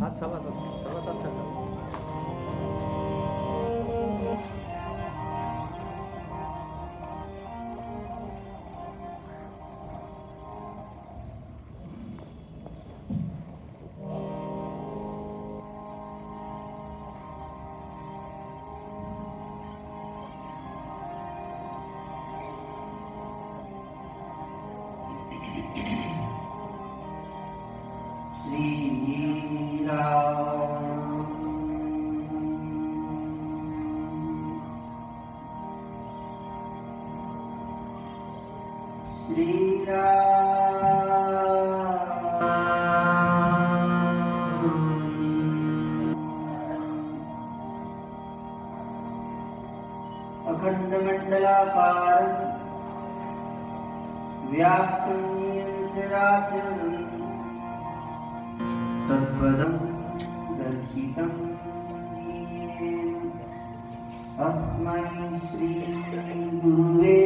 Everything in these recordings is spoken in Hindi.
हाथ सवा सात तक। अखंडमंडलाकार व्याप्तं येन चराचरं तत्पदं दर्शितं येन अस्मै श्री गुरुवे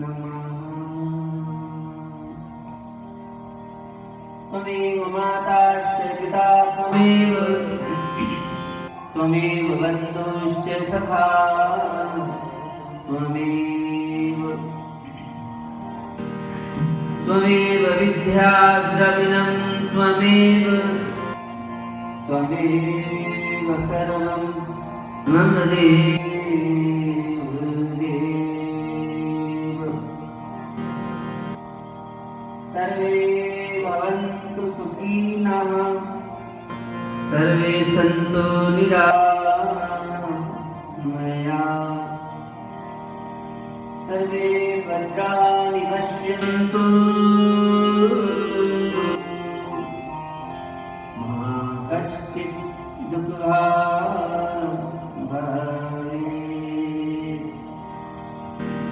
नमः। त्वमेव माता च पिता त्वमेव बन्धुश्च सखा त्वमेव विद्या द्रविणं त्वमेव सर्वं मम देव देव। सर्वे भवन्तु सुखिनः सर्वे सन्तु निरामया सर्वे भद्राणि पश्यन्तु मा कश्चित् दुःखभाग् भवेत्।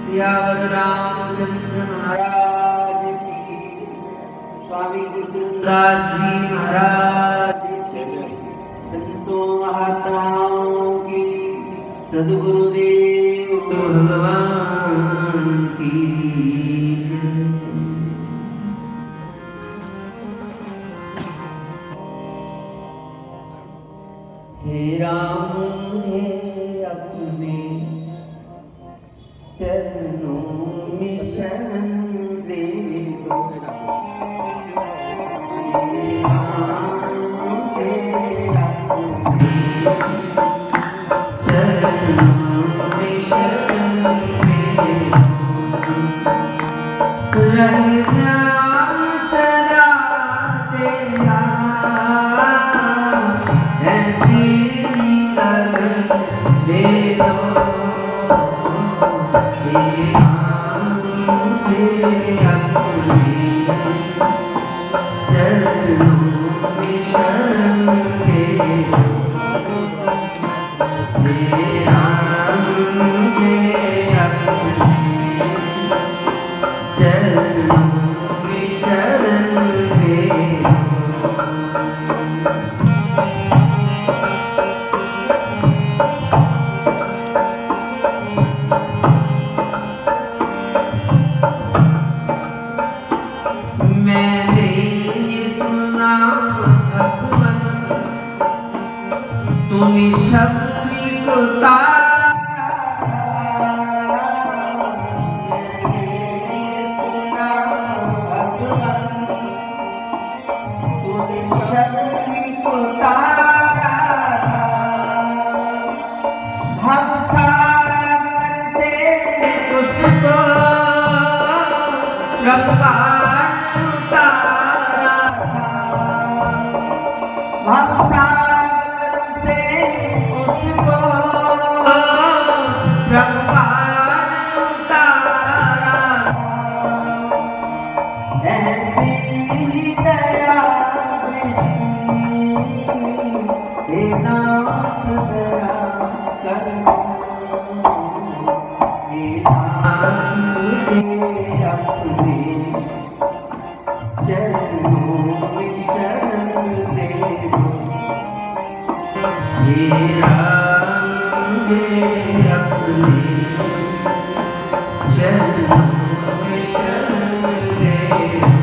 सियावर रामचंद्र महाराज की, स्वामी गुरुदास जी महाराज की, संतों महात्माओं की, सद्गुरुदेव भगवान की। हे राम मुझे अपने चरणों में शरण दे दो। हे राम मुझे अपने चरणों में शरण दे दो। रहे ध्यान सदा तेरा ऐसी लगन दे दो। हे राम मुझे अपने चरणों में शरण दे दो। हे राम मुझे अपने चरणों में शरण दे दो। मैंने ये सुना भगवन तुम शबरी को तारा। मैंने ये सुना भगवन तुम शबरी को तारा। भवसागर से उसको रफ्तार उतारा था। भवसागर से उसको रफ्तार उतारा था। ऐसी दया दृष्टि हे नाथ जरा कर। हे नाथ मुझे अपने चरणों में शरण दे दो। हे राम मुझे अपने चरणों में शरण दे दो।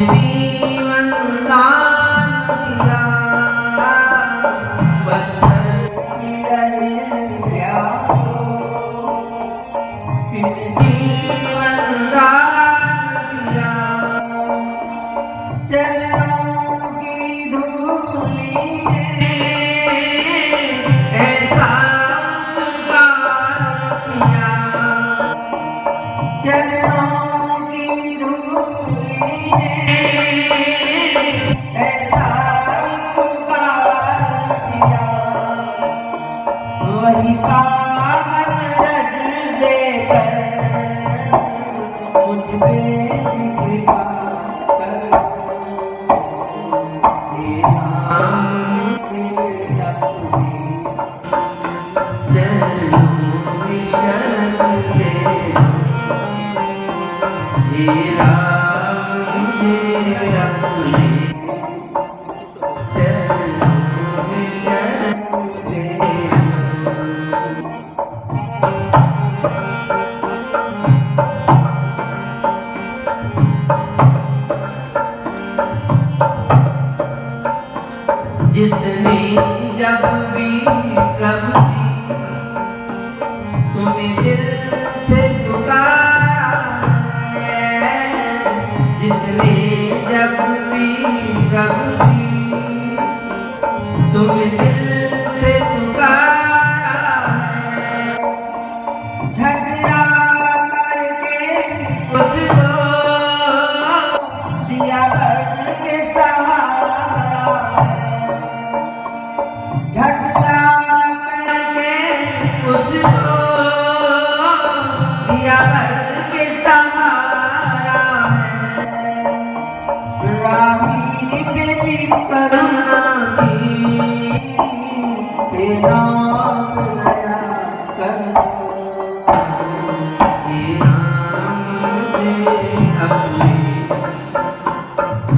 जीवन दान दिया, पत्थर की अहिल्या को फिर जीवन दान दिया। चरणों की धूली ने ऐसा उपकार किया, चरणों की धूली ने ऐसा उपकार किया। वही पावन रज देकर मुझ पे कृपा कर। हे राम तेरे अपने चरणों में शरण दे। हे राम तेरे अपने चरणों में शरण दे। जिसने जब भी प्रभु जी तुम्हें दिल से पुकारा है, जिसने जब भी प्रभु जी तुम्हें दिल से पुकारा है, झगड़ा करके उसको दिया भर के सहारा है, झगड़ा करके उसको दिया भर के सहारा है। राही पे भी करुणा की तेरा दया कर। हे राम तेरे अपने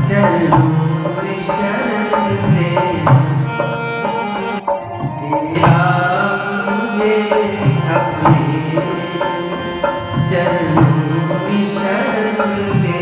चरणों में शरण दे। हे राम तेरे अपने चरणों में शरण दे।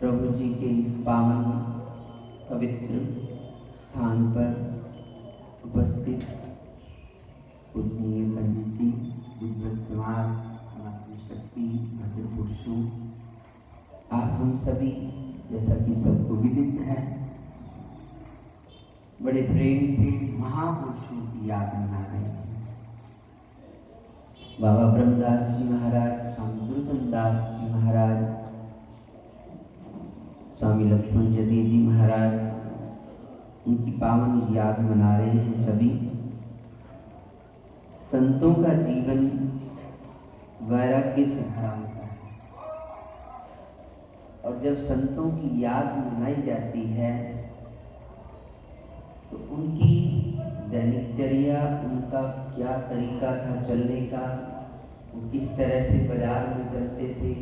प्रभु जी के इस पावन पवित्र स्थान पर उपस्थित पूजनीय पंडित जी, विद्वत समाज, मातृशक्ति, भद्र पुरुषों, आप हम सभी, जैसा कि सबको विदित है, बड़े प्रेम से महापुरुषों की याद मना रहे हैं। बाबा ब्रह्मदास जी महाराज, स्वामी गुरुचंद दास जी महाराज, स्वामी लक्ष्मण जदी जी महाराज, उनकी पावन याद मना रहे हैं सभी। संतों का जीवन वैराग्य से भरा होता है, और जब संतों की याद मनाई जाती है तो उनकी दैनिकचर्या, उनका क्या तरीका था चलने का, वो किस तरह से बाजार में चलते थे,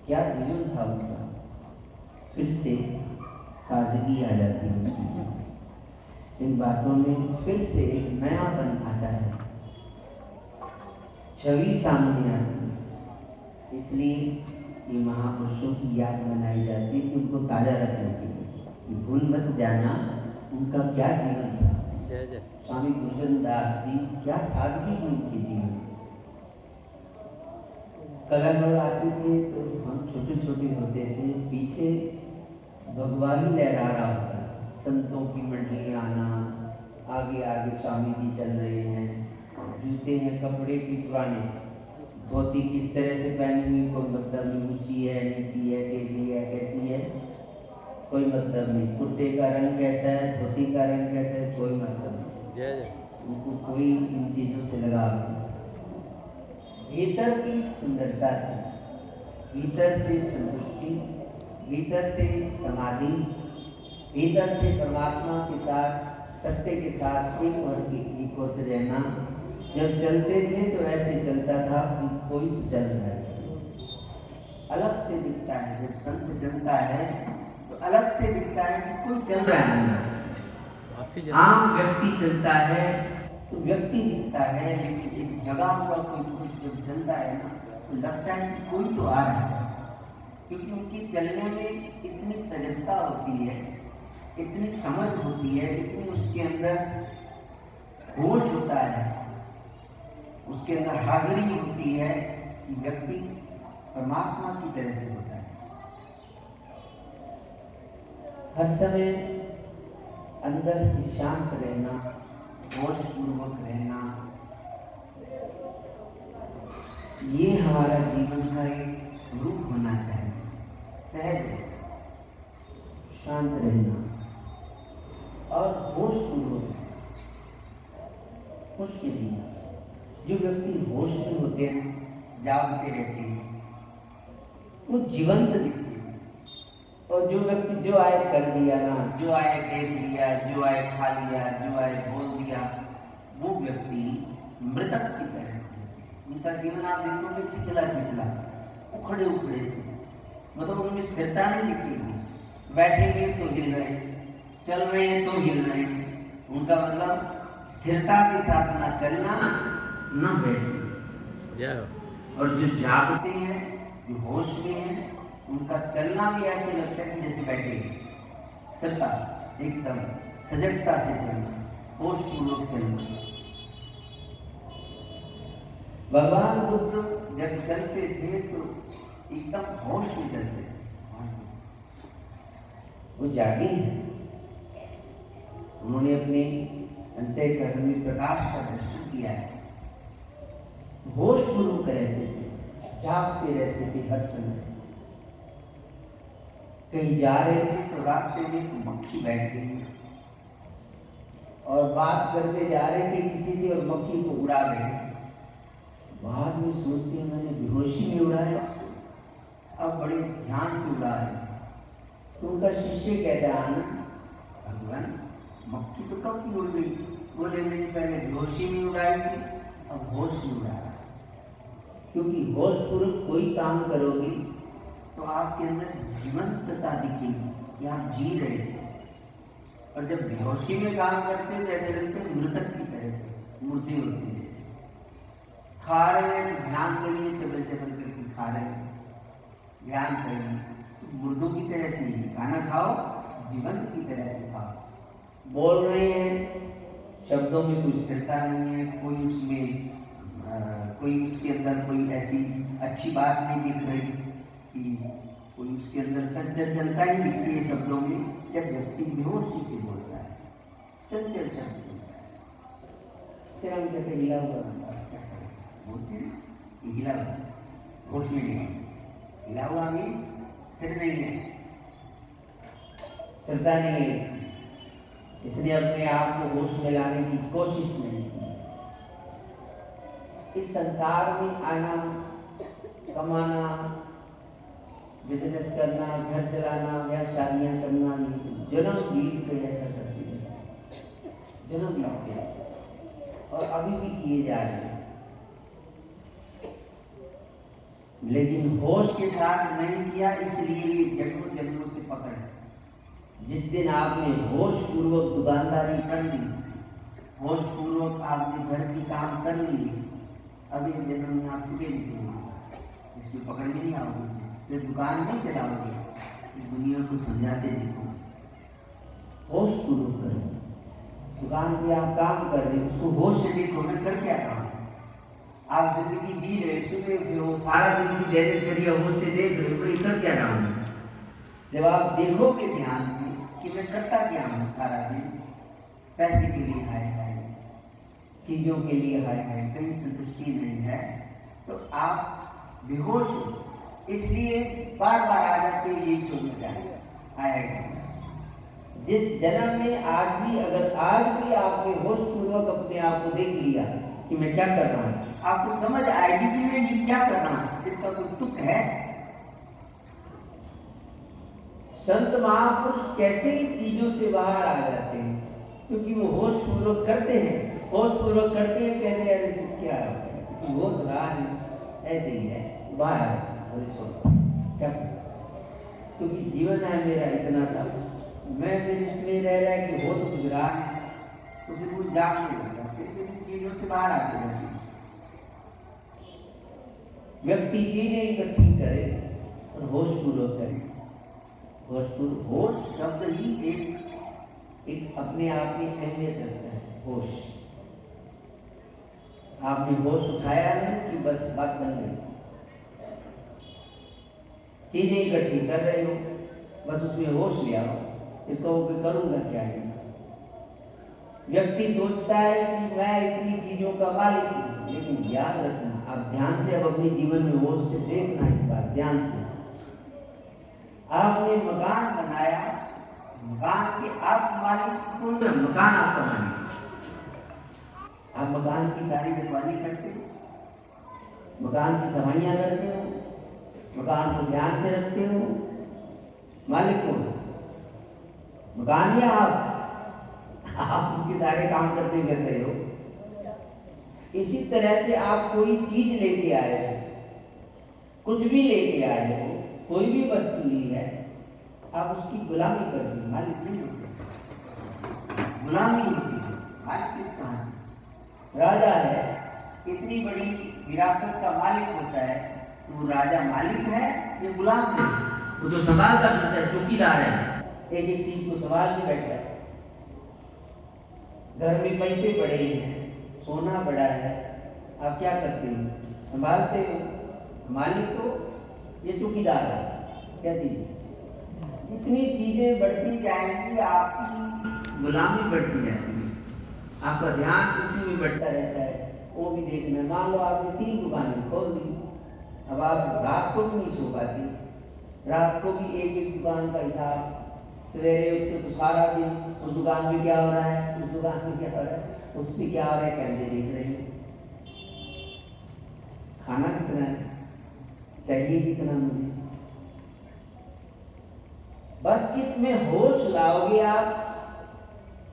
क्या जीवन था उनका, फिर से ताजगी आ जाती है उनकी। इन बातों में फिर से एक नयापन आता है, छवि सामने आती है। इसलिए ये महापुरुषों की याद मनाई जाती है कि उनको ताजा रखने के लिए। भूल मत जाना उनका क्या जीवन था। जय जय। स्वामी गुरुचंद दास जी, क्या सादगी थी उनके जीवन में। कलाकार आते थे तो हम छोटे छोटे होते थे, पीछे भगवान लहरा रहा होता, संतों की मंडली आना, आगे आगे स्वामी जी चल रहे हैं, जूते हैं कपड़े भी पुराने, धोती किस तरह से पहनी हुई कोई मतलब नहीं, ऊंची है नीची है टेढ़ी है कैसी है कोई मतलब नहीं, कुर्ते का रंग कैसा है धोती का रंग कैसा है कोई मतलब नहीं। जय जय। उनको कोई इन चीजों से लगाव नहीं। भीतर की सुंदरता थी, भीतर से संतुष्टि, भीतर से समाधि, भीतर से परमात्मा के साथ, सत्य के साथ एक और एक होते रहना। जब चलते थे तो ऐसे चलता था कि कोई तो चल रहा है, अलग से दिखता है। जब संत चलता है तो अलग से दिखता है कि कोई चल रहा है। आम व्यक्ति चलता है तो व्यक्ति दिखता है, लेकिन एक जगह हुआ कोई पुरुष जब चलता है ना तो लगता है कि कोई तो आ रहा है, क्योंकि उनकी चलने में इतनी सजगता होती है, इतनी समझ होती है, इतनी उसके अंदर होश होता है, उसके अंदर हाजिरी होती है कि व्यक्ति परमात्मा की तरह से होता है। हर समय अंदर से शांत रहना, होशपूर्वक रहना, ये हमारा जीवन का एक स्वरूप होना चाहिए। सहज शांत रहना और होशपूर्वक, होश के लिए। जो व्यक्ति होश में होते हैं, जागते रहते हैं, वो जीवंत दिखते हैं। और जो व्यक्ति जो आए कर दिया ना, जो आए देख लिया, जो आए खा लिया, जो आए बोल दिया, वो व्यक्ति मृतक की तरह से, उनका जीवन आप देखोगे चिचला चिचला, उखड़े उखड़े से, मतलब उनमें स्थिरता नहीं दिखेगी। बैठेंगे तो हिल रहे, चल रहे हैं तो हिल रहे, उनका मतलब स्थिरता के साथ ना चलना ना बैठना। और जो जागते हैं, जो होश में हैं, उनका चलना भी ऐसे लगता है कि जैसे बैठे, स्थिरता, एकदम सजगता से चलना, होशपूर्वक चलना। भगवान बुद्ध जब चलते थे तो एकदम होश में चलते थे, वो जागे हैं। उन्होंने अपने अंतःकरण में प्रकाश का दर्शन किया है। होशपूर्वक रहते थे, जागते रहते थे हर समय। कहीं जा रहे थे तो रास्ते में मक्खी बैठ गई और बात करते जा रहे थे किसी से और मक्खी को उड़ा रहे। बाद में सोचते हैं मैंने बेहोशी में उड़ाया, अब बड़े ध्यान से उड़ा रहे। तो उनका शिष्य कहता है आनंद, भगवान मक्खी तो कब की उड़ गई? बोले मैंने पहले बेहोशी में उड़ाई थी, अब होश में उड़ा रहा। क्योंकि होशपूर्वक कोई काम करोगे तो आपके अंदर जीवंतता दिखेगी कि आप जी रहे थे। और जब बेहोशी में काम करते हैं तो ऐसे लगते हैं मृतक की तरह से, मूर्ति होती है। खा रहे हैं तो ध्यान करिए, चबल चबल करके खा रहे हैं, ध्यान करिए, तो मुर्दों की तरह से ही खाना खाओ, जीवंत की तरह से खाओ। बोल रहे हैं, शब्दों में कोई स्थिरता नहीं है, कोई उसमें कोई उसके अंदर कोई ऐसी अच्छी बात नहीं दिख रही कि कोई उसके अंदर चंचल चलता ही दिखती है शब्दों में। जब व्यक्ति बेहोशी से बोलता है, चंचल शब्द बोलता है, फिर हम कहते हिला हुआ बोलते हैं ये हिला हुआ, होश में नहीं है। हिला हुआ मीन्स स्थिर नहीं है, श्रद्धा नहीं है इसने अपने आप को होश में लाने की कोशिश नहीं की। इस संसार में आना, कमाना, बिजनेस करना, घर चलाना या शादियां करना, जन्म बीत पे ऐसा करती है, जन्म बीत पे और अभी भी किए जा रहे हैं। लेकिन होश के साथ नहीं किया, इसलिए ये जन्मों जन्मों से पकड़ है। जिस दिन आपने होश पूर्वक दुकानदारी कर ली, होश पूर्वक आपने घर की काम कर ली, अभी जन्म में आप चुके नहीं, इसमें पकड़ में नहीं आओगे, फिर दुकान नहीं चलाओगे, दुनिया को समझाते देखो। होश पूर्वक करो, दुकान पे आप काम कर रहे हो, उसको होश से देखो मैं कर क्या रहा हूँ। आप जिंदगी जी रहे, सुबह उठे हो, सारा दिन की दिनचर्या होश से देख रहे हो, तो कर क्या रहा हूँ। जब आप देखोगे ध्यान से कि मैं करता क्या हूँ सारा दिन, पैसे के लिए हाय हाय, चीजों के लिए हाय हाय, कहीं संतुष्टि नहीं है, तो आप बेहोश हो। इसलिए बार बार आ जाते हो यही सोचता आएगा। जिस जन्म में आज भी, अगर आज भी आपने होश पूर्वक अपने आप को देख लिया कि मैं क्या कर रहा हूँ, आपको समझ आएगी कि मैं ये क्या कर रहा हूँ, इसका कोई तुक है। संत महापुरुष कैसे इन चीजों से बाहर आ जाते हैं, क्योंकि वो होश पूर्वक करते हैं, होश पूर्वक करते हैं, कहते हैं अरे क्या है, वो रहा है ऐसे ही है, बाहर आ क्या, क्योंकि जीवन है मेरा इतना सा, मैं फिर इसमें रह रहा है कि हो तो कुछ रहा है, तो फिर वो जागने लगता है, फिर चीजों से बाहर आते हैं। व्यक्ति चीजें इकट्ठी करे और होश पूर्वक करे। होश शब्द ही एक अपने आप में अहमियत रखता है। होश, आपने होश उठाया नहीं कि बस बात बन गई, चीजें इकट्ठी कर रहे हो, बस उसमें होश ले आओ, इसको करूंगा क्या है। व्यक्ति सोचता है कि मैं इतनी चीजों का मालिक हूं, लेकिन याद रखना, आप ध्यान से अब अपने जीवन में होश से देखना, इस बात ध्यान से। आपने मकान बनाया, मकान के आप मालिक कौन है? मकान आपका मालिक। आप मकान की सारी रखवाली करते हो, मकान की सफाइयां करते हो, मकान को ध्यान से रखते हो, मालिक कौन? मकान या आप उसके सारे काम करते करते हो। इसी तरह से आप कोई चीज लेके आए हो, कुछ भी लेके आए हो, कोई भी वस्तु ली है, आप उसकी गुलामी कर दी, मालिक नहीं होते, गुलामी होती है। मालिक कहाँ से? राजा है, इतनी बड़ी विरासत का मालिक होता है, तो वो राजा मालिक है या गुलाम है? वो तो संभालता फिरता है, चौकीदार है, एक एक चीज को संभाल के बैठा है। घर में पैसे पड़े हैं, सोना पड़ा है, आप क्या करते हो? संभालते हो। मालिक तो ये चौकीदार है, क्या दीजिए। जितनी चीजें बढ़ती जाएंगी आपकी गुलामी बढ़ती जाएगी, आपका ध्यान उसी में बढ़ता रहता है। वो भी देखना, मान लो आपने 3 दुकानें खोल दी, अब आप रात को भी नहीं सो पाती, रात को भी एक एक दुकान का हिसाब, सवेरे उठते तो सारा दिन उस दुकान में क्या हो रहा है, उस दुकान में क्या हो रहा है, उस पर क्या हो रहा है, कैमरे देख रहे हैं, खाना कितना है, चाहिए कितना मुझे। बस इसमें होश लाओगे आप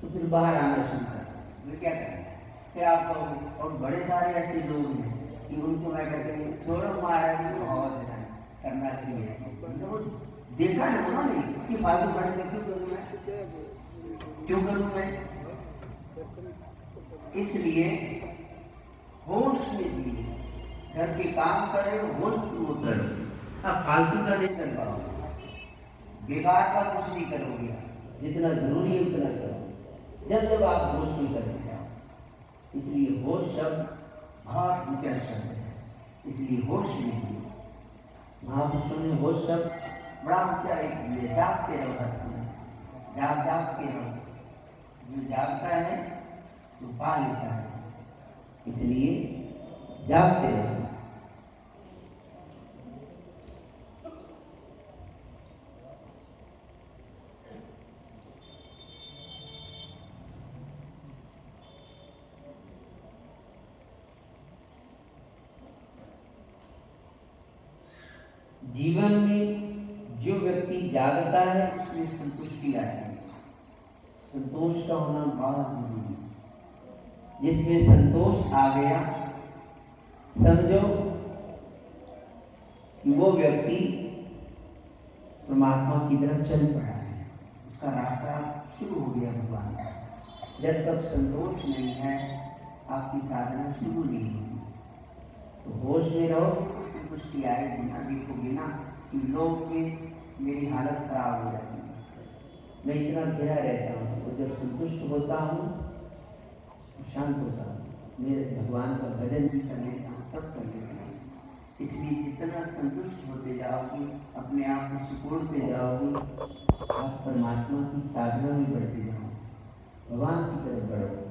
तो फिर बाहर आना शुरू कर। फिर क्या करें, फिर आप और बड़े सारे ऐसे लोग हैं कि उनको मैं कहते हैं छोड़ो महाराज जी बहुत करना चाहिए, देखा ना उन्होंने कि फालतू खड़े में क्यों करूँ मैं, क्यों करूँ मैं। इसलिए होश में दिए, घर के काम कर रहे हो होश पूर्वक करो, अब फालतू का नहीं कर पाओगे, बेकार का कुछ नहीं करोगे, जितना जरूरी है उतना करो, जब जब आप होश में करते जाओ। इसलिए होश शब्द बहुत ऊंचा शब्द है, इसलिए होश में दिए। महापुरुषों ने होश शब्द बड़ा ऊंचा एक दिए, जागते रहो हर समय, जाग के रहो, जो जागता है तो पा लेता है। इसलिए जागते रहो। जीवन में जो व्यक्ति जागता है उसमें संतुष्टि आती है। संतोष का होना बहुत जरूरी है। जिसमें संतोष आ गया, समझो कि वो व्यक्ति परमात्मा की तरफ चल पड़ा है, उसका रास्ता शुरू हो गया भगवान का। जब तक संतोष नहीं है आपकी साधना शुरू नहीं होगी। तो होश में रहो, संतुष्टि आएगी ना। देखोगे ना कि लोग में मेरी हालत खराब हो जाती है, मैं इतना घिरा रहता हूँ, और जब संतुष्ट होता हूँ शांत होता हूँ, मेरे भगवान का भजन भी कर लेता हूँ, सब कर लेता हूँ। इसलिए जितना संतुष्ट होते जाओगे, अपने आप को सिकोड़ते जाओगे, आप परमात्मा की साधना में बढ़ते जाओगे, भगवान की तरफ बढ़ोगे।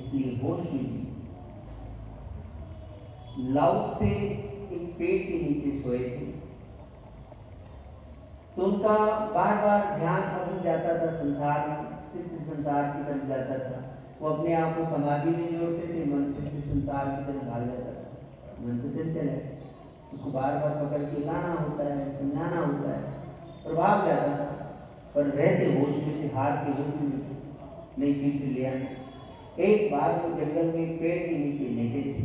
इसलिए होश में भी लाउड से एक पेड़ के नीचे सोए थे, तो उनका बार बार ध्यान अभी जाता था संसार में, फिर संसार की तरफ जाता था। वो अपने आप को समाधि में जोड़ते थे, मन फिर संसार की तरफ भाग जाता था। मन तो चलते रहे, उसको बार बार पकड़ के लाना होता है, समझाना होता है, और भाग जाता था। पर रहते होश में थे, हार के होश में नहीं, फिर ले आना। एक बार वो जंगल में पेड़ के नीचे लेटे थे,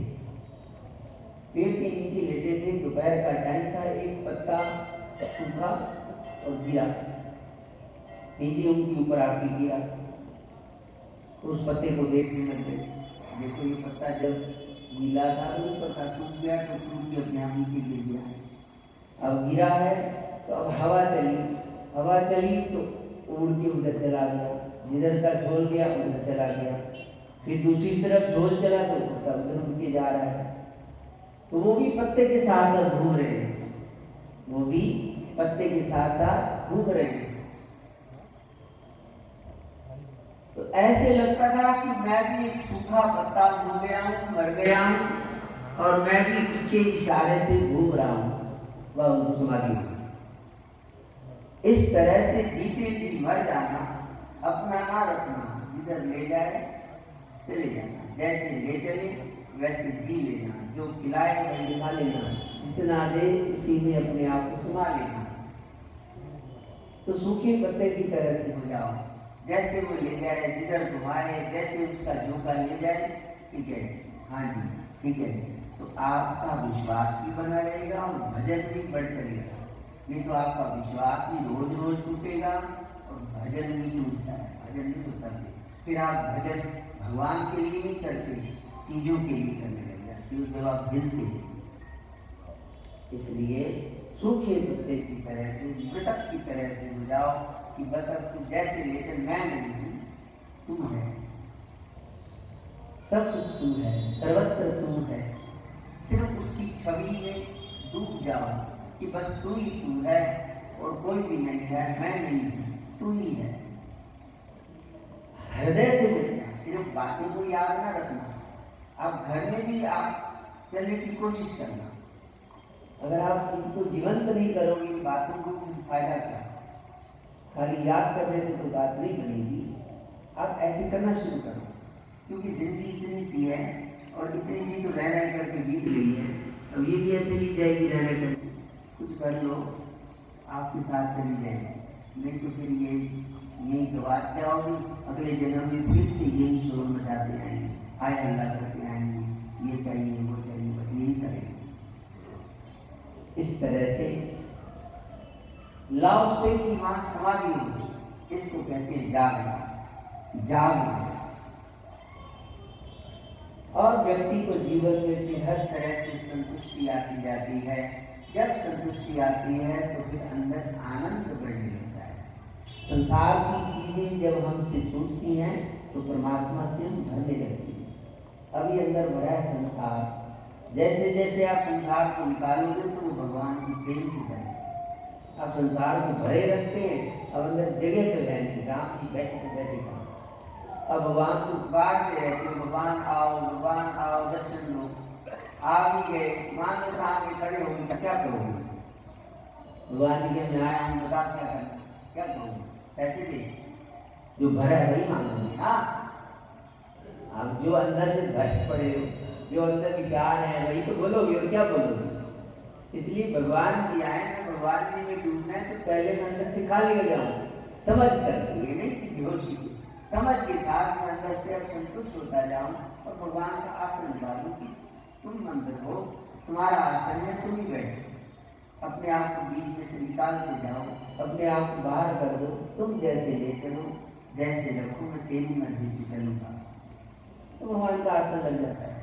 पेड़ के नीचे लेटे थे, दोपहर का टाइम था, एक पत्ता सूखा और गिरा नीचे, उनके ऊपर आके गिरा। तो उस पत्ते को देखने लगे, देखो ये पत्ता जब गीला था तो पत्ता सूख गया, तो टूट के अपने आप नीचे गिर गया। अब गिरा है तो अब हवा चली तो उड़ के उधर चला गया, जिधर का झोल गया उधर चला गया, फिर दूसरी तरफ झोल चला तो पत्ता उधर उड़ के जा रहा है। तो वो भी पत्ते के साथ साथ घूम रहे हैं, वो भी पत्ते के साथ साथ घूम रहे हैं। तो ऐसे लगता था कि मैं भी एक सूखा पत्ता हो गया हूँ, मर गया हूँ, और मैं भी उसके इशारे से घूम रहा हूँ, वह उनको समाधि हो। इस तरह से जीते जी मर जाना, अपना ना रखना, जिधर ले जाए चले जाना, जैसे ले चले वैसे जी लेना, जो खिलाए वही खा लेना, जितना दे उसी में अपने आप को समा लेना। तो सूखे पत्ते की तरह से हो जाओ, जैसे वो ले जाए, जिधर घुमाए, जैसे उसका झोंका ले जाए, ठीक है, हाँ जी ठीक है। तो आपका विश्वास भी बना रहेगा और भजन भी बढ़ चलेगा। नहीं तो आपका विश्वास भी रोज रोज टूटेगा और भजन भी टूटता है, भजन भी टूटता है। फिर आप भजन भगवान के लिए नहीं करते, चीजों के लिए करने लग जाते हो, जब आप हिलते। इसलिए सूखे पत्ते की तरह से, मृतक की तरह से हो जाओ कि बस अब तुम जैसे लेकर मैं नहीं हूं, तुम है, सब कुछ तुम है, सर्वत्र तुम है। सिर्फ उसकी छवि में डूब जाओ कि बस तू ही तू है और कोई भी नहीं है, मैं नहीं हूं, तू ही है। हृदय से मिलना, सिर्फ बातों को याद ना रखना। आप घर में भी आप चलने की कोशिश करना, अगर आप इनको जीवंत नहीं करोगे, इन बातों को फायदा क्या? खाली याद करने से तो बात नहीं बनेगी। आप ऐसे करना शुरू करो, क्योंकि जिंदगी इतनी सी है और इतनी सी तो रह रह करके बीत गई है, अब ये भी ऐसे बीत जाएगी रह रह करके। कुछ कर लो, आपके साथ चली जाएगी, नहीं तो फिर यही गवाच जाओगे। अगले जन्म में फिर से यही शोर मचाते आएंगे, हाय हल्ला करते आएंगे, ये चाहिए वो चाहिए, बस यही करेंगे। इस तरह से लाओसे की वहां समाधि होगी, इसको कहते हैं जागना, जागना। और व्यक्ति को जीवन में भी हर तरह से संतुष्टि आती जाती है। जब संतुष्टि आती है तो फिर अंदर आनंद बढ़ने लगता है। संसार की चीजें जब हमसे छूटती हैं तो परमात्मा से हम भरने लगते हैं। अभी अंदर भरा है संसार, जैसे जैसे आप संसार को निकालोगे तो वो भगवान की प्रेम से भरे। आप संसार को भरे रखते हैं, अब अंदर जगह पे बैठे, राम जी बैठे अब भगवान को बांटते रहते हो, भगवान आओ दर्शन दो, आप ही गए, मान लो सामने खड़े होंगे तो क्या कहोगे? भगवान जी के मैं आया हूँ, बता क्या करना, क्या कहोगे? कहते थे जो भरा है वही मांगोगे। हाँ, आप जो अंदर से भरे पड़े हो, जो अंदर विचार है वही तो बोलोगे, और क्या बोलोगे? इसलिए भगवान जी आए ना, भगवान जी में डूबना है तो पहले मैं अंदर से खाली हो जाऊं, समझ कर, ये नहीं कि बेहोशी, समझ के साथ मैं अंदर से अब संतुष्ट होता जाऊं और भगवान का आसन डालूं कि तुम अंदर हो, तुम्हारा आसन है, तुम ही बैठो, अपने आप को बीच में से निकाल के जाओ, अपने आप को बाहर कर दो, तुम जैसे ले चलो, जैसे रखो, मैं तेरी मर्जी से चलूंगा। तो भगवान का आसन लग जाता है,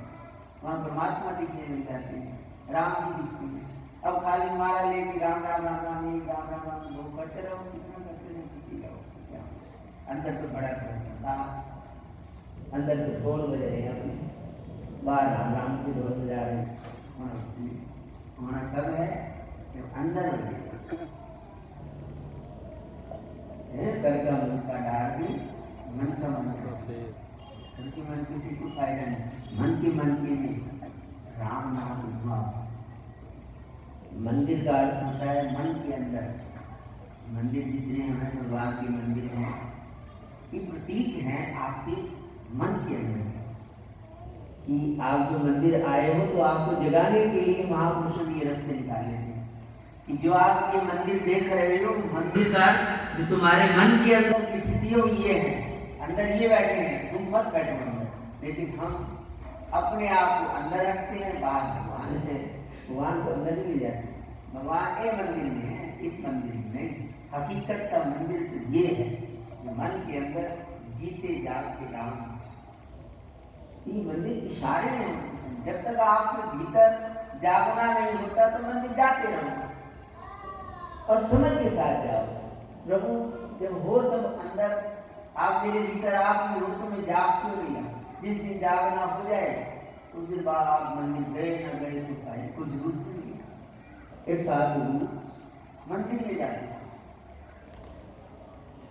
वहाँ परमात्मा दिखने लग जाते हैं, राम जी दिखते हैं। अब खाली मारा लेके राम राम राम राम एक राम राम राम वो करते रहो, कितना करते रहो, किसी रहो, क्या अंदर तो बड़ा था, अंदर तो ढोल बज रहे हैं अपने, बाहर राम राम के ढोल बजा रहे हैं। होना कब है जब अंदर बजे कर का मन का डार भी मन का मन करते, उनकी मन किसी को फायदा नहीं, मन के में राम नाम हुआ। मंदिर का अर्थ होता है मन के अंदर, मंदिर जितने हमें भगवान के मंदिर हैं ये प्रतीक हैं आपके मन के अंदर, कि आप जो मंदिर आए हो तो आपको जगाने के लिए महापुरुषों ने ये रास्ते निकाले थे कि जो आप ये मंदिर देख रहे हो, मंदिर का जो तुम्हारे मन के अंदर की स्थिति हो ये है, अंदर ये बैठे हैं, तुम मत बैठो अंदर, लेकिन हम अपने आप को अंदर रखते हैं, बाहर भगवान है, भगवान को अंदर ही ले जाते हैं। भगवान ये मंदिर में है, इस मंदिर में नहीं, हकीकत का मंदिर तो ये है कि मन के अंदर जीते जागते राम। ये मंदिर इशारे हैं, जब तक आपके भीतर जागना नहीं होता तो मंदिर जाते रहो और समझ के साथ जाओ। प्रभु जब हो सब अंदर, आप मेरे भीतर आप ही हो तो मैं जाग क्यों नहीं? जिस दिन जागना हो जाए उस दिन बाद आप मंदिर गए न गए तो भाई कुछ जरूरत नहीं। एक साथ मंदिर में जाते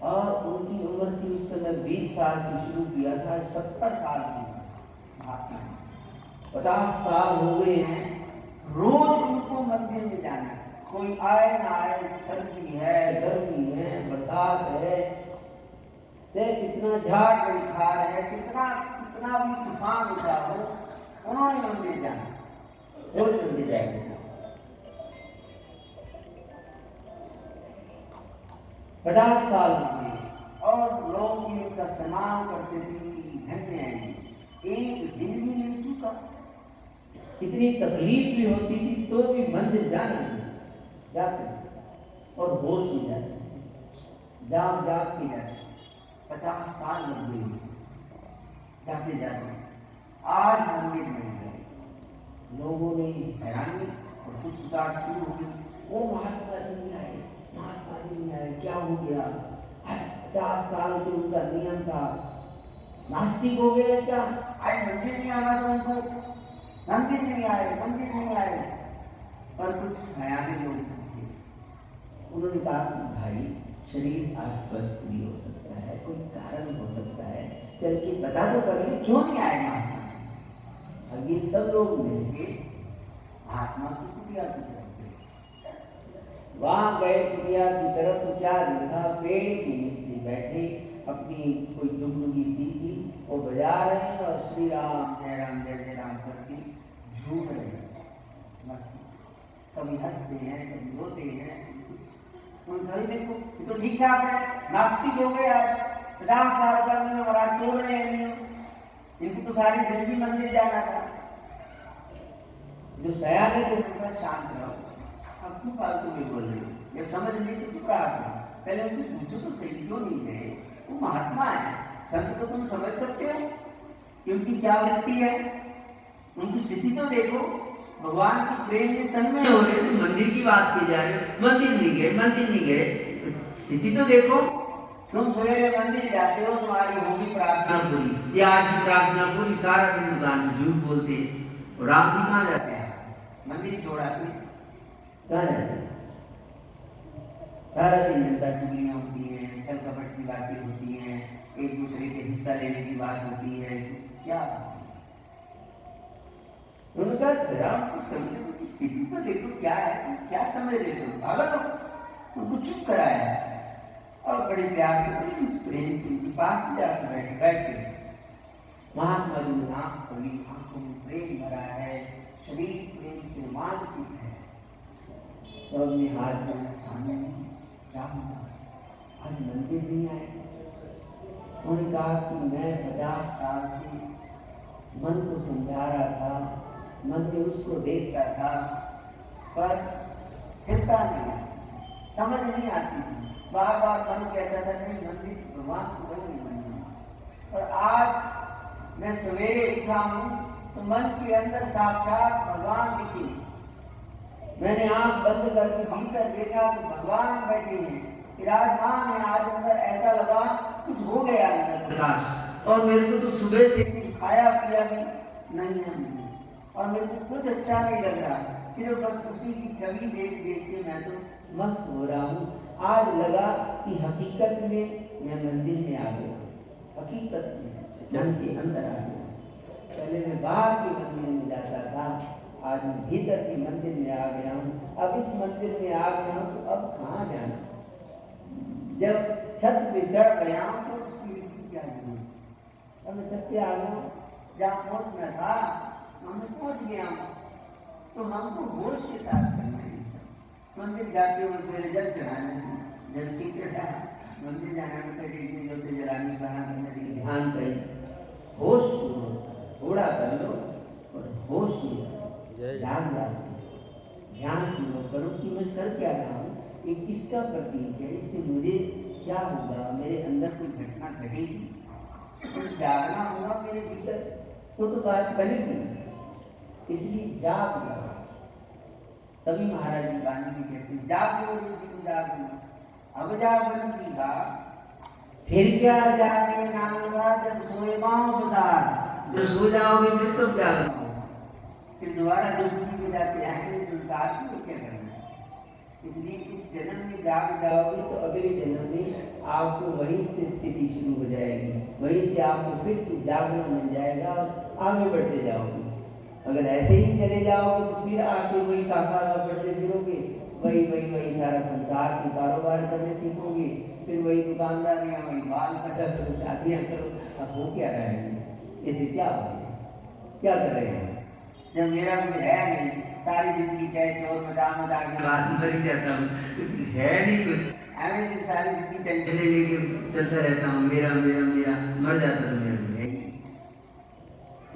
और उनकी उम्र थी उस समय 20 साल से शुरू किया था, 70 साल की 50 साल हो गए हैं, रोज उनको मंदिर में जाना है, कोई आए ना आए, सर्दी है, गर्मी है, बरसात है, कितना झाड़ बुखार है, कितना भी तूफान उठा हो, उन्होंने मंदिर जाना, रोज मंदिर जाएंगे। 50 साल हुए और लोग उनका सम्मान करते थे कि धन्य है, एक दिन भी नहीं चुका। कितनी तकलीफ भी होती थी तो भी मंदिर जाते और होश में जाग के जाते। 50 साल लग गए जाते जाते, आज मंदिर में गए, लोगों ने हैरानी और सुसुसाहट शुरू हो गई, वो महात्मा जी नहीं आए, महात्मा जी नहीं आए, क्या हो गया? 50 साल से उनका नियम था, नास्तिक हो गए क्या? आज मंदिर नहीं आना तो उनको मंदिर नहीं आए। पर कुछ सयाने लोग थे, उन्होंने कहा भाई शरीर अस्वस्थ भी हो सकता है, कोई कारण हो सकता है, चल के बता तो कर ले, क्यों नहीं आए महात्मा? अब ये सब लोग मिलके महात्मा की कुटिया की तरफ गए। वहां गए कुटिया की तरफ तो क्या देखा, पेड़ के नीचे बैठे अपनी कोई डुगडुगी थी वो बजा रहे हैं और श्री राम जय राम करके झूम रहे हैं। कभी हंसते हैं, कभी रोते हैं, देखो ये तो ठीक ठाक है, नास्तिक हो गए, आज 50 साल का नियम और आज तोड़ रहे हैं नियम, इनको तो सारी जिंदगी मंदिर जाना था। जो सयाने थे उनका शांत रहो, अब क्यों फालतू में बोल रहे हो? जब समझ नहीं तो चुप रहा था, पहले उनसे पूछो तो सही, क्यों नहीं गए? वो महात्मा है, संत तो तुम समझ सकते हो कि उनकी क्या वृत्ति है, उनकी स्थिति तो देखो, भगवान के प्रेम में तन्मय हो रहे, तो मंदिर की बात की जा रही, मंदिर नहीं गए, स्थिति तो देखो। तुम सवेरे मंदिर जाते हो, तुम्हारी होगी प्रार्थना पूरी, या आज की प्रार्थना पूरी, सारा दिन दुकान में झूठ बोलते, और राम जी कहाँ जाते हैं? मंदिर छोड़ा के कहाँ जाते हैं? सारा दिन निंदा चुगलियाँ होती हैं, छल कपट की बातें होती हैं, एक दूसरे के हिस्सा लेने की बात होती है, क्या उन्होंने हकीकत धर्म को समझने की स्थिति को देखो क्या है, तुम क्या समझ रहे हो, पागल हो। उनको चुप कराया और बड़े प्यार से बड़ी प्रेम से उनके पास जाकर बैठे। महात्मा जी ने आंख खोली, आंखों में प्रेम भरा है, शरीर प्रेम से रोमांचित है। सबने हाथ में सामने क्या हुआ, आज मंदिर नहीं आए। उन्होंने कहा कि मैं 50 साल से मन को समझा रहा था, मन में उसको देखता था, पर स्थिरता नहीं, समझ नहीं आती थी। बार बार मन कहता था नहीं मंदिर भगवान को नहीं बनना। और आज मैं सवेरे उठा हूँ तो मन के अंदर साक्षात भगवान दिखे। मैंने आंख बंद करके भीतर देखा तो भगवान बैठे हैं, विराजमान है। आज अंदर ऐसा लगा कुछ हो गया अंदर प्रकाश। और मेरे को तो सुबह से कुछ खाया पिया भी नहीं है और मेरे को कुछ अच्छा नहीं लग रहा, सिर्फ बस उसी की छवि देख देख के मैं तो मस्त हो रहा हूँ। आज लगा कि हकीकत में मैं मंदिर में आ गया, हकीकत में मन के अंदर आ गया। पहले मैं बाहर के मंदिर में जाता था, आज मैं भीतर के मंदिर में आ गया हूँ। अब इस मंदिर में आ गया हूँ तो अब कहाँ जाना। जब छत पे चढ़ गया हूँ तो उसकी क्या जरूरत, अब मैं छत पे आ गया हूँ, जहाँ पहुँचना था मैं पहुँच गया हूँ। तो हमको होश के साथ करना है। मंदिर जाते हुए सवेरे जल चढ़ाना, जल की चढ़ा, मंदिर जाना में जो जलानी कहा ध्यान करें, होश थोड़ा कर लो और होश में ध्यान ध्यान पूर्वक करो कि मैं कर क्या रहा हूँ, ये किसका प्रतीक है, इससे मुझे क्या होगा, मेरे अंदर कोई घटना घटेगी, कुछ जागना होगा मेरे भीतर तो बात बनेगी। इसलिए जाग जाओ। तभी महाराज जी वाणी भी कहते हैं जागो दिन जागो, अब जागन की बात फिर क्या जागे नागा, जब सोए पाओ बजार, जब सो जाओगे फिर तब जागो, फिर दोबारा डुबकी में जाते आएंगे संसार की तो क्या करना है। इसलिए इस जन्म में जाग जाओगे तो अगले जन्म में आपको वहीं से स्थिति शुरू हो जाएगी, वहीं से आपको फिर से जागना मिल जाएगा और आगे बढ़ते जाओगे। अगर ऐसे ही चले जाओगे तो फिर आके वही काका बढ़ते फिरोगे, वही सारा संसार के कारोबार करने सीखोगे, फिर वही दुकानदारियाँ, वही बाल पैदा करो, शादियाँ करो। अब हो क्या रहे हैं, इससे क्या हो क्या कर रहे हैं। जब मेरा कुछ है नहीं, सारी जिंदगी शायद चोर मदा के बात कर ही जाता हूँ, है नहीं कुछ, ऐसे भी सारी जिंदगी टेंशन लेके चलता रहता हूँ, मेरा मेरा मेरा, मर जाता तो मेरा है।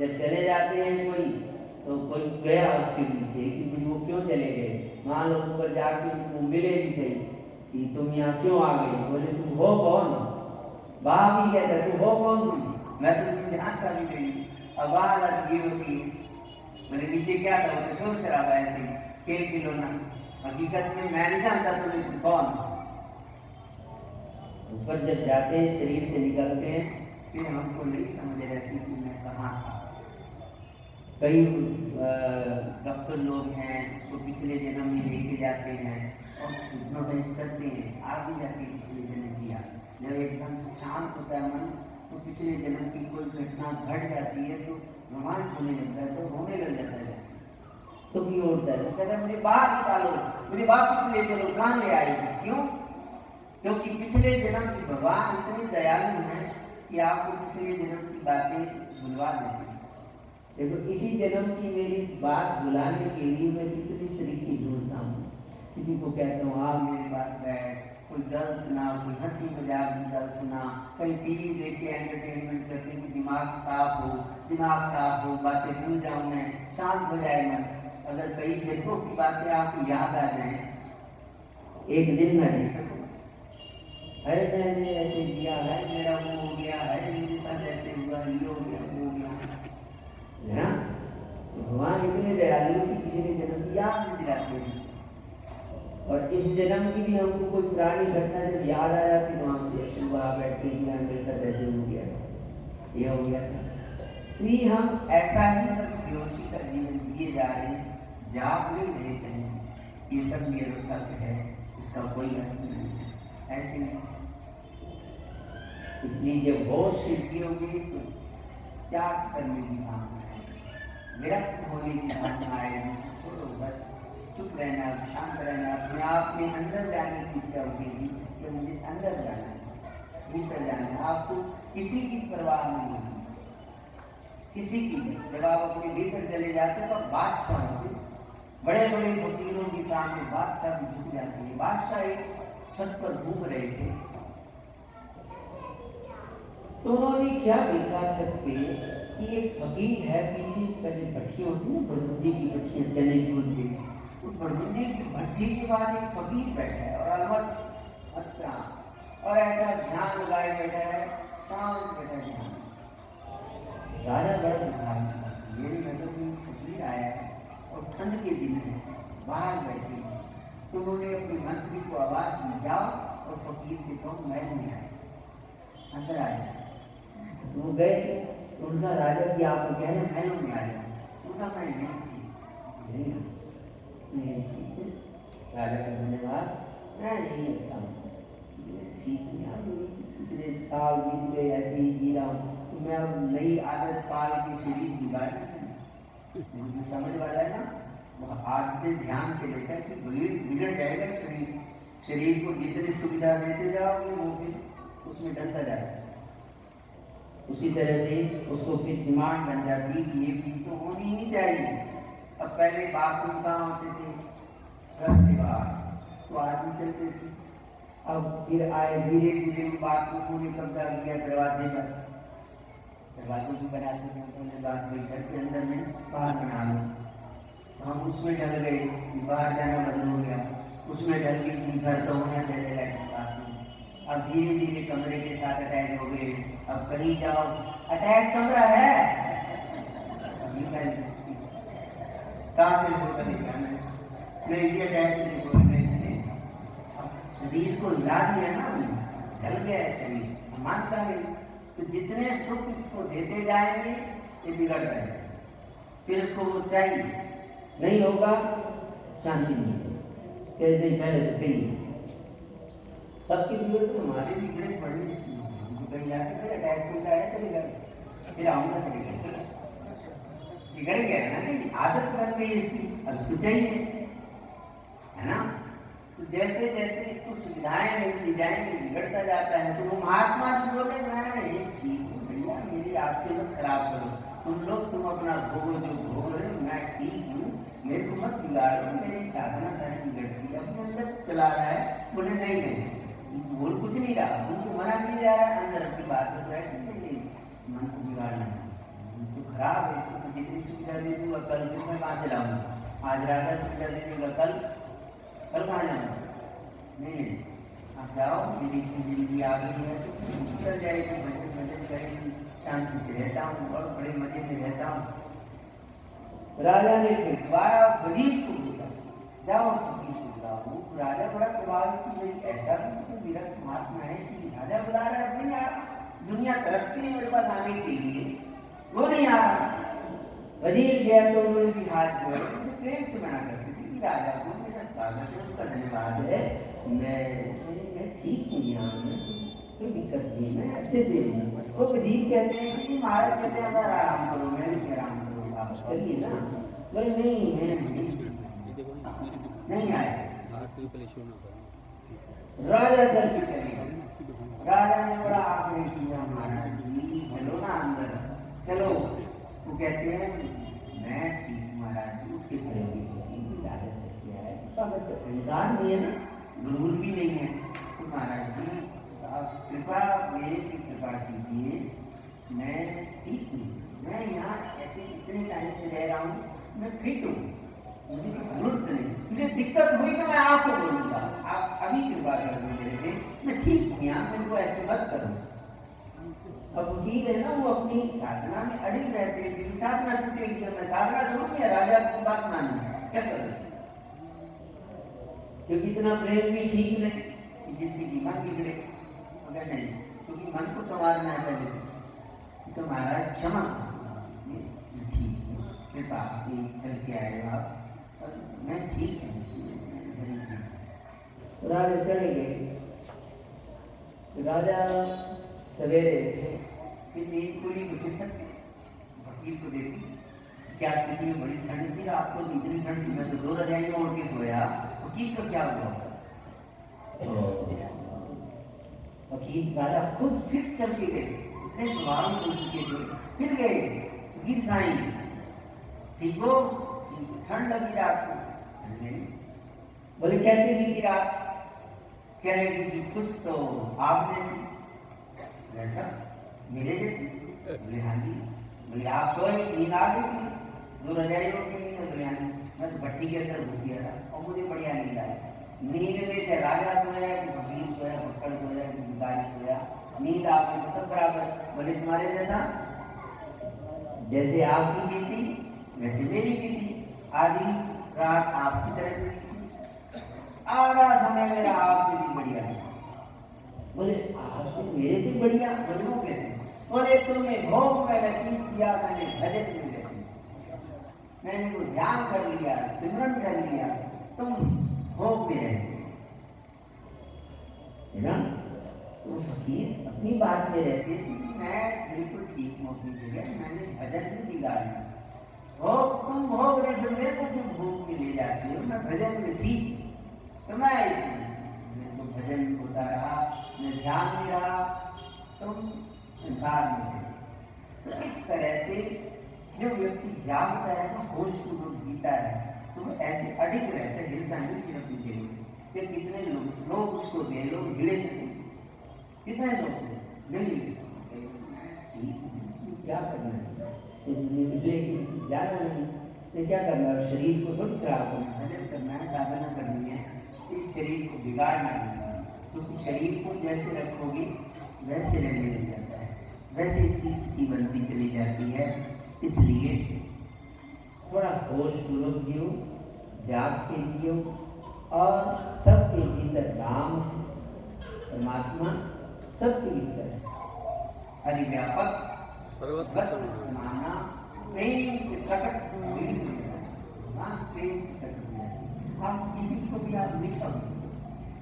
जब चले जाते हैं तो कोई गया उसके पीछे कि वो क्यों चले गए, मान लो ऊपर जाके वो मिले भी सही कि तुम यहाँ क्यों आ गए, बोले तुम हो कौन, बाप ही कहता तुम हो कौन, तुम मैं तो तुम्हें जानता भी नहीं। अब बाहर ये होती है, मैंने नीचे क्या था, वो तो शोर शराबा ऐसे खेल खिलौना, हकीकत में मैं नहीं जानता तुम कौन। ऊपर जब जाते हैं शरीर से निकलते हैं फिर हमको नहीं समझ रहती कि मैं कहाँ था। कई डॉक्टर लोग हैं तो पिछले जन्म में लेके जाते हैं और हिप्नोटाइज करते हैं, आगे जाके पिछले जन्म किया। जब एकदम शांत होता है मन तो पिछले जन्म की कोई घटना घट जाती है तो रोमांच होने लगता है, तो होने लग जाता है, तो क्यों होता है, कहता है मुझे बाहर निकालो, मुझे वापस ले चलो, कहाँ ले आएगी, क्यों, क्योंकि पिछले जन्म की भगवान इतने दयालु हैं कि आपको पिछले जन्म की बातें भुलवा देते हैं। देखो इसी जन्म की मेरी बात भुलाने के लिए मैं कितनी तरीके ढूंढता हूँ। किसी को कहता हूँ आप मेरे पास बैठ, कोई गल सुना, कोई हंसी मजाक की गल सुना, कहीं टीवी देख के एंटरटेनमेंट करते कि दिमाग साफ हो, बातें भूल जाऊँ मैं, शांत हो जाए मन। अगर कई जन्मों की बातें आपको याद आ जाए, एक दिन में नहीं सकूँ, अरे मैंने ऐसे किया है, मेरा वो हो गया है, मेरे साथ ऐसे हुआ, ये हो गया, वो हो गया है ना। तो भगवान इतने दयालु कि पिछले जन्म की याद नहीं दिलाते हैं, और इस जन्म की भी हमको कोई पुरानी घटना जब याद आ जाती तो हमसे सुबह बैठ के मेरे साथ ऐसे हो गया, ये हो गया था। तो हम ऐसा ही बस बेहोशी का जीवन जिए जा रहे हैं, जाग नहीं रहे कहीं, ये सब निरर्थक है, इसका कोई अर्थ नहीं है, ऐसे नहीं। इसलिए जब होश से जियोगे तो त्याग करने की भावना है, विरक्त होने की भावना आएगी, छोड़ो बस, चुप रहना, शांत रहना, अपने आप में अंदर जाने की इच्छा उठेगी कि मुझे अंदर जाना है, भीतर जाना है। आपको किसी की परवाह नहीं होगी, किसी की नहीं। जब आप अपने भीतर चले जाते तो आप बादशाह होते। बड़े बड़े फकीरों के सामने बादशाह भी झुक जाते हैं। बादशाह एक छत पर घूम रहे थे, तो उन्होंने क्या देखा छत पे कि एक फकीर है, पीछे पहले भट्टियां होती है, बड़गुंडी की भट्टियां चने कूद के, उस बड़गुंडी की भट्टी के बाद एक फकीर बैठा है और अलमस्त हंसता और ऐसा ध्यान लगाए बैठा है, शांत बैठा ध्यान। राजा बड़ा दुखा, मेरे नजर में फकीर आया है और ठंड के दिन है, बाहर बैठे हैं। तो उन्होंने अपने मंत्री को आवाज दी, जाओ और फकीर से कहो महल में आए, अंदर आए। वो गए, उनका राजा जी आपको कह रहे महलों में आ जाओ। उनका मैं नहीं, राजा का धन्यवाद, मैं नहीं अच्छा ठीक नहीं, आप इतने साल बीत गए ऐसे ही जी रहा हूँ, तो मैं अब नई आदत पाल के शरीर की बात मुझे समझ वाला है ना, वो आदतें ध्यान से लेता है कि बिगड़ जाएगा शरीर। शरीर को जितनी सुविधा देते जाओगे वो फिर उसमें डलता जाएगा। उसी तरह से उसको फिर डिमांड बन जाती कि ये चीज तो होनी ही चाहिए। अब पहले बाथरूम कहाँ होते थे, घर से बाहर, तो आदमी चलते थे। अब फिर आए धीरे धीरे बाथरूम ने कब्जा किया दरवाजे पर, दरवाजे भी बनाते थे, उन्होंने बात हुई घर के अंदर में बाहर बना लो। हम उसमें डल गए, बाहर जाना बंद हो गया, उसमें डल के घर तो होना चलेगा। अब धीरे धीरे कमरे के साथ अटैच हो गए। अब कहीं जाओ अटैच कमरा है, कहाँ से होकर नहीं ये अटैच नहीं बोलने। शरीर को हिला दिया ना, चल गया है शरीर, मानता नहीं। तो जितने सुख इसको देते जाएंगे ये बिगड़ जाएगा, फिर इसको वो चाहिए नहीं होगा, शांति नहीं नहीं पहले से चाहिए। सबकी बिगड़ तो हमारे बिगड़े पड़ने कहीं जाके फिर अटैक को आया चलेगा, फिर आऊंगा चलेगा, बिगड़ गया ना, कि आदत बन गई इसकी, अब इसको चाहिए, है ना। तो जैसे जैसे इसको सुविधाएं मिलती जाएंगी बिगड़ता जाता है। तो वो महात्मा जी बोले मैं ठीक हूँ भैया, मेरी आपके मत खराब करो, तुम लोग तुम अपना भोगो जो भोग रहे हो, मैं ठीक हूँ, मेरे को मत बिगाड़ो, मेरी साधना सारी बिगड़ती है, अपने अंदर चला रहा है। बोले नहीं नहीं, बोल कुछ नहीं रहा, उनको मना नहीं जा रहा है, अंदर अपनी बात हो रहा है कि मन को बिगाड़ना है, तो खराब है, इसको तो जितनी सुविधा दे दूंगा कल फिर मैं कहाँ चलाऊंगा, आज राजा सुविधा दे दूंगा कल कहाँ जाऊंगा, नहीं आप जाओ, मेरी जिंदगी आ गई है तो निकल जाएगी, मजे मजे करेगी, शांति से रहता हूँ और बड़े मजे में रहता हूँ। राजा ने फिर दोबारा वजीर को बोला, जाओ राजा बड़ा प्रभावित कि भाई ऐसा भी तो विरक्त महात्मा है कि राजा बुला रहा है, नहीं आ रहा, दुनिया तरसती है मेरे पास आने के लिए, वो नहीं आ रहा। वजीर गया तो उन्होंने भी हाथ जोड़े, प्रेम से मना करते थे कि राजा को मेरा स्वागत है, उसका धन्यवाद है, मैं ठीक हूँ यहाँ में, कोई दिक्कत नहीं, मैं अच्छे से हूँ। तो वजीर कहते हैं कि महाराज कहते हैं आराम करो, मैं भी आराम करूँ, आप करिए ना। बोले नहीं मैं नहीं आए। राजा चल के चलेगा, राजा ने बड़ा आग्रह किया, महाराज जी चलो ना अंदर चलो। वो कहते हैं मैं ठीक महाराज जी, उठ के खड़े होगी, राजा से किया है उसका इंकार नहीं है ना, बिल्कुल भी नहीं है। तो महाराज जी आप कृपा मेरे की कृपा कीजिए, मैं ठीक हूँ, मैं यहाँ ऐसे इतने टाइम से रह रहा हूँ, मैं फिट हूँ, मुझे जरूरत नहीं, मुझे दिक्कत हुई तो मैं आपको बोलूँगा, आप अभी कृपा कर दो मेरे पे, मैं ठीक हूँ यहाँ, मेरे को ऐसे मत करो। अब वकील है ना, वो अपनी साधना में अड़िग रहते हैं, मेरी साधना टूटेगी, मैं साधना छोड़ूँ या राजा की बात मानूँ, क्या करूँ? क्योंकि इतना प्रेम भी ठीक नहीं कि जिससे कि मन बिगड़े, अगर नहीं, क्योंकि मन को संवारना है पहले तो महाराज क्षमा ठीक है, कृपा चल के आए आप, मैं ठीक हूँ। राजा चले गए, राजा सवेरे उठे, फिर नींद पूरी को फिर सकते वकील को देखी, क्या स्थिति में बड़ी ठंड थी, आपको इतनी ठंड थी, मैं तो 2 रजाइयां ओढ़ के सोया। वकील को क्या हुआ? वकील राजा खुद फिर चल के गए, इतने सुधारों को चुके थे, फिर गए वकील साईं ठीक हो, ठंड लगी रात को। बोले कैसे बीती रात? कह रहे कि कुछ तो आप जैसी। ऐसा मेरे जैसी? बोले हाँ जी। बोले आप सोए, नींद आ गई थी, 2 रजाइयों की नींद? बोले हाँ जी, मैं तो भट्टी के अंदर घुस गया था और मुझे बढ़िया नींद आई। नींद में क्या राजा सोया कि वकील सोया, भक्कड़ सोया कि भिखारी सोया, नींद आ गई तो सब बराबर। बोले तुम्हारे जैसा? जैसे आपकी बीती वैसे मेरी बीती, आधी रात आपकी तरह से बीती, आधा समय मेरा आपसे भी बढ़िया है। बोले आपसे मेरे से बढ़िया? बोले वो कैसे? बोले तुमने भोग में व्यतीत किया, मैंने भजन में व्यतीत किया, मैंने वो ध्यान कर लिया, सिमरन कर लिया, तुम भोग में रहते है ना। तो फकीर अपनी बात में रहते थे, मैं बिल्कुल ठीक मौके जगह, मैंने भजन में बिगाड़ी। भोग तुम भोग रहे थे, मेरे को क्यों भोग में ले जाते हो? मैं भजन में ठीक, तो मैं इसलिए तो भजन होता रहा, मैं ध्यान में रहा, तुम संसार में थे। तो इस तरह से जो व्यक्ति जागता है वो होश पूर्वक जीता है, तो वो ऐसे अडिग रहता है, हिलता नहीं फिर अपनी जगह। कि कितने लोग उसको दे लो हिले नहीं, कितने लोग नहीं, क्या करना है, जाना नहीं तो क्या करना है? शरीर को थोड़ी खराब करना, भजन करना है, साधना करनी है, इस शरीर को बिगाड़ना नहीं। क्योंकि शरीर को जैसे रखोगे वैसे रहने लग जाता है, वैसे इसकी स्थिति बनती चली जाती है। इसलिए थोड़ा होश पूर्वक जियो, जाग के जियो, और सबके भीतर राम है, परमात्मा सबके भीतर है, हरिव्यापक समाना, प्रेम के प्रकट प्रेम से प्रकट। हम किसी को भी आप मीठा,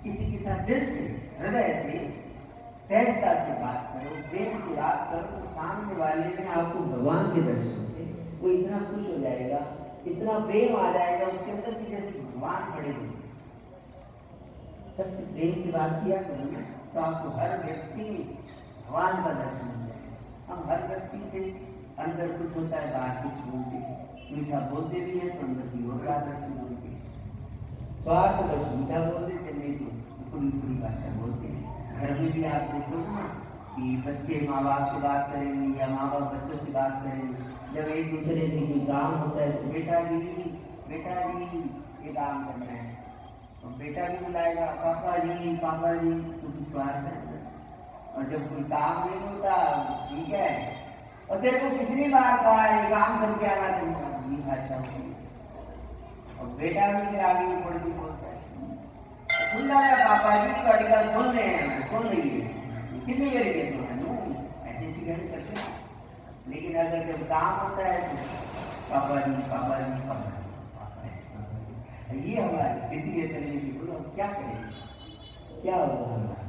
किसी के साथ दिल से, हृदय से, सहजता से बात करो, प्रेम से बात करो, तो सामने वाले में आपको भगवान के दर्शन होते, वो इतना खुश हो जाएगा, इतना प्रेम आ जाएगा उसके अंदर कि जैसे भगवान खड़े हुए। सबसे प्रेम से बात किया करो ना, तो आपको हर व्यक्ति में भगवान का दर्शन हो जाएगा। हम हर व्यक्ति से अंदर कुछ होता है, बाहर कुछ बोलते हैं, मीठा बोलते भी हैं तो अंदर की ओर दर्शन बोलते हैं, स्वार्थ बस मीठा बोल देते, नहीं तो पूरी पूरी भाषा बोलते हैं। घर में भी आप देखो ना कि बच्चे माँ बाप से बात करेंगे या माँ बाप बच्चों से बात करेंगे, जब एक दूसरे से कोई काम होता है तो बेटा जी ये काम करना है, और बेटा भी बुलाएगा पापा जी, क्योंकि स्वार्थ है। और जब कोई काम नहीं होता ठीक है, और तेरे को कितनी बार कहा है काम करके आना, तुम भाषा होती है। और बेटा भी फिर आगे ऊपर भी बोलता है, सुन रहा है पापा जी, तो आजकल सुन रहे हैं, सुन रही है, कितनी बार के तो ऐसे सिगरेट करते हैं। लेकिन अगर जब काम होता है तो पापा जी, ये हमारी स्थिति है चलने की। बोलो क्या करें, क्या होगा हमारा?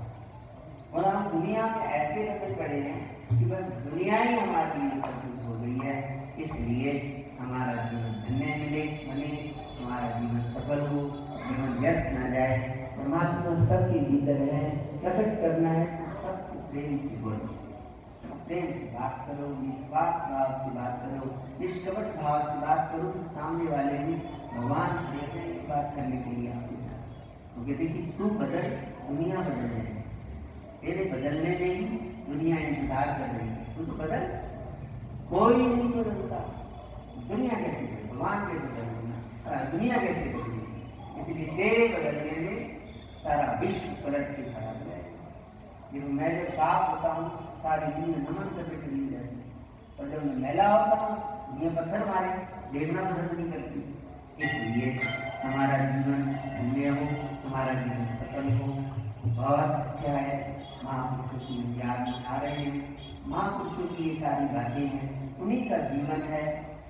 और हम दुनिया में ऐसे रखे पड़े हैं कि बस दुनिया ही हमारे लिए सब कुछ हो गई है। इसलिए हमारा जीवन धन्य बने, हमारा जीवन सफल हो, जीवन व्यर्थ न जाए। परमात्मा सबके भीतर है, प्रकट करना है तो सबको प्रेम से बोलो, प्रेम से बात करो, निस्वार्थ भाव से बात करो, निष्कपट भाव से बात करो, तो सामने वाले भी भगवान कहते हैं बात करने के लिए आपके साथ। तो कहते कि तू बदल, दुनिया बदल रही है, तेरे बदलने में ही दुनिया इंतजार कर रही है, तू तो बदल। कोई नहीं बदलता, दुनिया कैसे बदले, भगवान कैसे बदलना, दुनिया कैसे बदलेगी? इसलिए तेरे बदलने में सारा विश्व पलट के खड़ा हो जाएगा। जब मैं जब साफ होता हूँ सारी दुनिया नमन करके खड़ी जाती है, और जब मैं मैला होता हूँ दुनिया पत्थर मारे, देखना पसंद नहीं करती। इसलिए हमारा जीवन धन्य हो, हमारा जीवन सफल हो। बहुत अच्छा है, महापुरुषों की याद में आ रहे हैं, महापुरुषों की ये सारी बातें हैं, उन्हीं का जीवन है,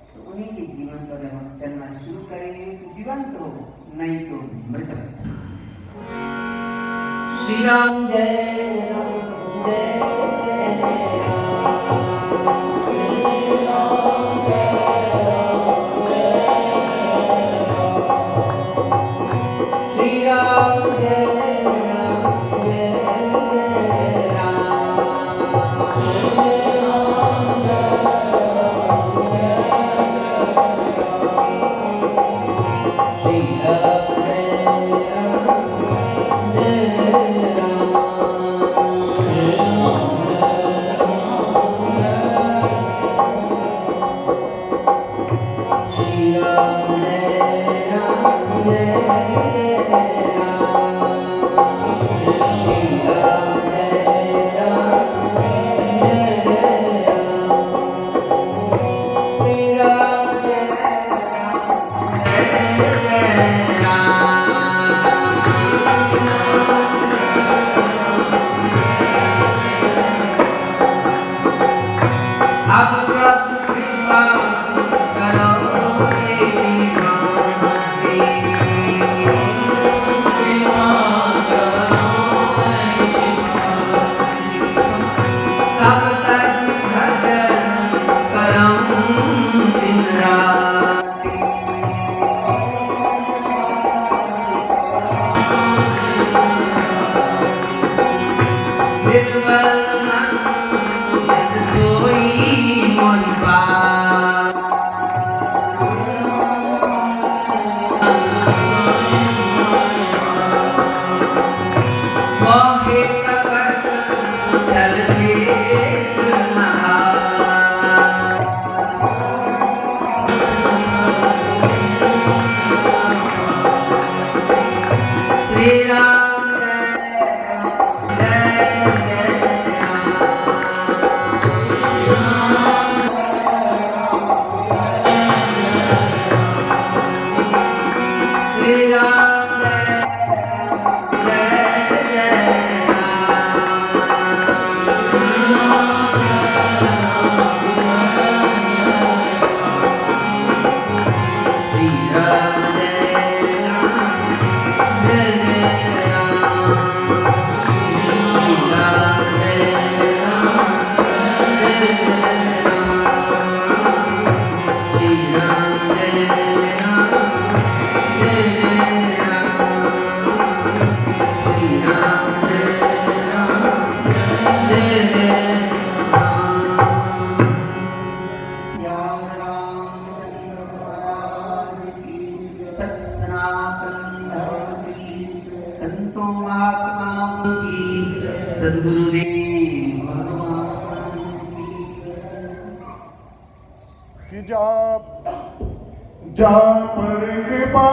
तो उन्हीं के जीवन पर हम चलना शुरू करेंगे तो जीवंत हो, नहीं तो मृत। श्री राम जय राम जय जय राम, श्री राम जय राम। अब प्रभु कृपा करो मेरी भांति। कृपा सब तज भजन करऊं दिन राति। निर्बल मन जन सोई मोहि पास। मोहे कपट छल छेत्र नहावा। श्री राम जय जय श्री राम जय जय श्री राम जय राम जय जय श्री राम जय राम जय श्री राम जय राम जय श्री राम जय राम जय श्याम रामचंद्र महाराज की सत सनातन धर्म की संतों महात्माओं की सद्गुरुदेव भगवान की कि जा पर कृपा